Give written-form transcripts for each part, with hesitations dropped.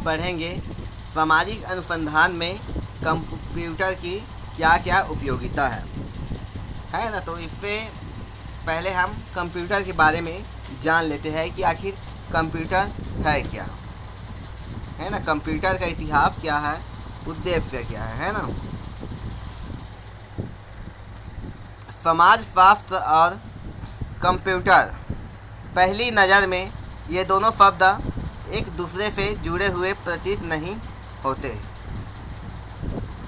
बढ़ेंगे सामाजिक अनुसंधान में कंप्यूटर की क्या क्या उपयोगिता है ना। तो इससे पहले हम कंप्यूटर के बारे में जान लेते हैं कि आखिर कंप्यूटर है क्या, है ना। कंप्यूटर का इतिहास क्या है, उद्देश्य क्या है ना। समाजशास्त्र और कंप्यूटर, पहली नज़र में ये दोनों शब्द एक दूसरे से जुड़े हुए प्रतीत नहीं होते।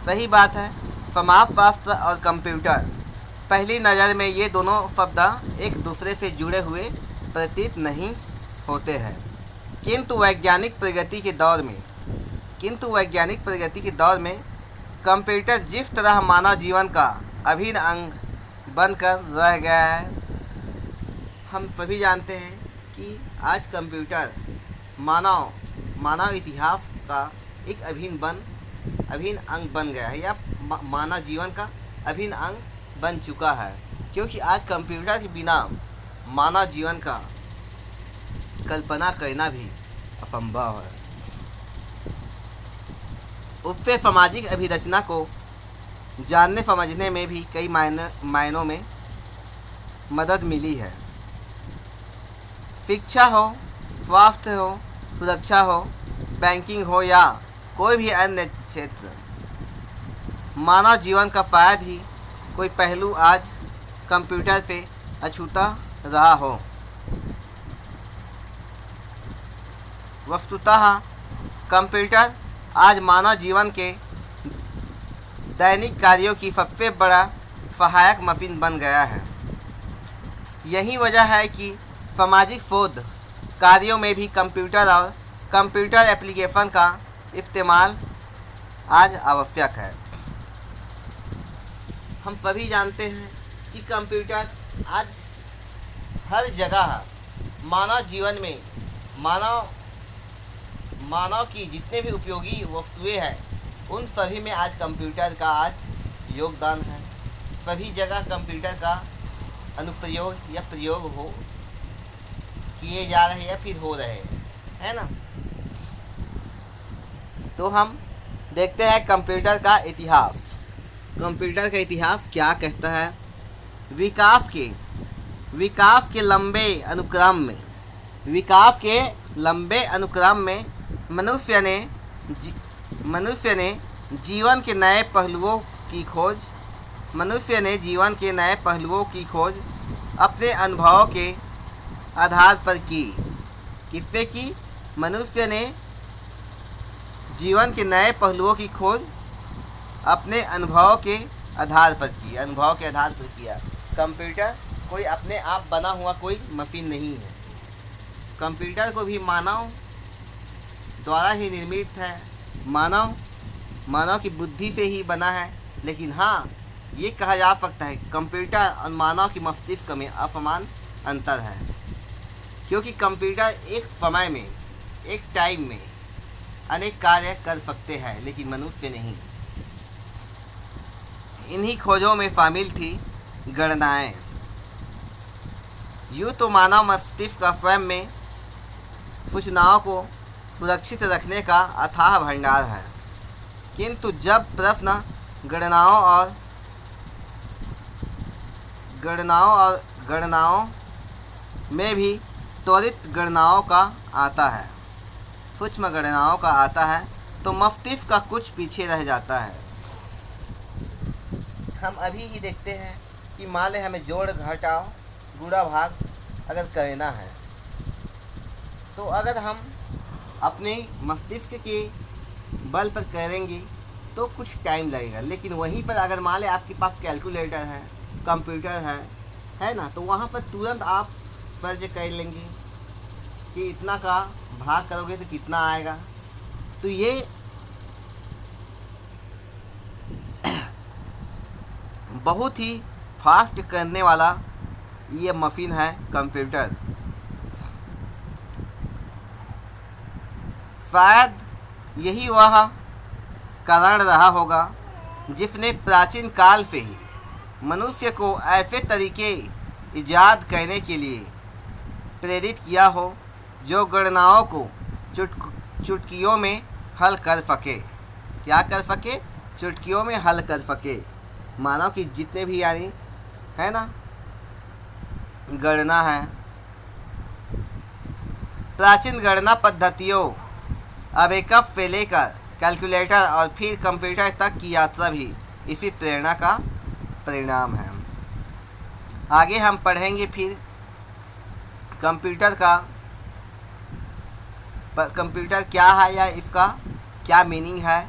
सही बात है, समाजशास्त्र और कंप्यूटर, पहली नज़र में ये दोनों शब्द एक दूसरे से जुड़े हुए प्रतीत नहीं होते हैं, किंतु वैज्ञानिक प्रगति के दौर में कंप्यूटर जिस तरह मानव जीवन का अभिन्न अंग बनकर रह गया है, हम सभी जानते हैं कि आज कंप्यूटर मानव इतिहास का एक अभिन्न अंग बन गया है, या मानव जीवन का अभिन्न अंग बन चुका है। क्योंकि आज कंप्यूटर के बिना मानव जीवन का कल्पना करना भी असंभव है। उससे सामाजिक अभिरचना को जानने समझने में भी कई मायनों में मदद मिली है। शिक्षा हो, स्वास्थ्य हो, सुरक्षा हो, बैंकिंग हो या कोई भी अन्य क्षेत्र, मानव जीवन का शायद ही कोई पहलू आज कंप्यूटर से अछूता रहा हो। वस्तुतः कंप्यूटर आज मानव जीवन के दैनिक कार्यों की सबसे बड़ा सहायक मशीन बन गया है। यही वजह है कि सामाजिक शोध कार्यों में भी कंप्यूटर और कंप्यूटर एप्लीकेशन का इस्तेमाल आज आवश्यक है। हम सभी जानते हैं कि कंप्यूटर आज हर जगह मानव जीवन में मानव की जितने भी उपयोगी वस्तुएं हैं, उन सभी में आज कंप्यूटर का आज योगदान है। सभी जगह कंप्यूटर का अनुप्रयोग या प्रयोग किए जा रहे या फिर हो रहे हैं ना। तो हम देखते हैं कंप्यूटर का इतिहास। कंप्यूटर का इतिहास क्या कहता है। विकास के लंबे अनुक्रम में मनुष्य ने जीवन के नए पहलुओं की खोज अपने अनुभवों के आधार पर की। किससे की? मनुष्य ने जीवन के नए पहलुओं की खोज अपने अनुभव के आधार पर किया। कंप्यूटर कोई अपने आप बना हुआ कोई मशीन नहीं है। कंप्यूटर को भी मानव द्वारा ही निर्मित है, मानव की बुद्धि से ही बना है। लेकिन हाँ, ये कहा जा सकता है कंप्यूटर और मानव की मस्तिष्क में असमान अंतर है, क्योंकि कंप्यूटर एक समय में, एक टाइम में अनेक कार्य कर सकते हैं, लेकिन मनुष्य नहीं। इन्हीं खोजों में शामिल थी गणनाएं। यूँ तो मानव मस्तिष्क का स्वयं में सूचनाओं को सुरक्षित रखने का अथाह भंडार है, किंतु जब प्रश्न गणनाओं में भी त्वरित गणनाओं का आता है, सूक्ष्म गणनाओं का आता है, तो मस्तिष्क का कुछ पीछे रह जाता है। हम अभी ही देखते हैं कि मान लें हमें जोड़ घटाव गुणा भाग अगर करना है, तो अगर हम अपने मस्तिष्क के बल पर करेंगे तो कुछ टाइम लगेगा। लेकिन वहीं पर अगर मान लें आपके पास कैलकुलेटर है, कंप्यूटर है ना, तो वहाँ पर तुरंत आप सर्च कर लेंगे कि इतना का भाग करोगे तो कितना आएगा। तो ये बहुत ही फास्ट करने वाला ये मशीन है कंप्यूटर। शायद यही वह कारण रहा होगा जिसने प्राचीन काल से ही मनुष्य को ऐसे तरीके इजाद करने के लिए प्रेरित किया हो जो गणनाओं को चुटकियों में हल कर सके, क्या कर सके, चुटकियों में हल कर सके। मानव की जितने भी यानी है ना गणना है, प्राचीन गणना पद्धतियों अबेकस से लेकर कैलकुलेटर और फिर कंप्यूटर तक की यात्रा भी इसी प्रेरणा का परिणाम है। आगे हम पढ़ेंगे फिर कंप्यूटर का, कंप्यूटर क्या है या इसका क्या मीनिंग है,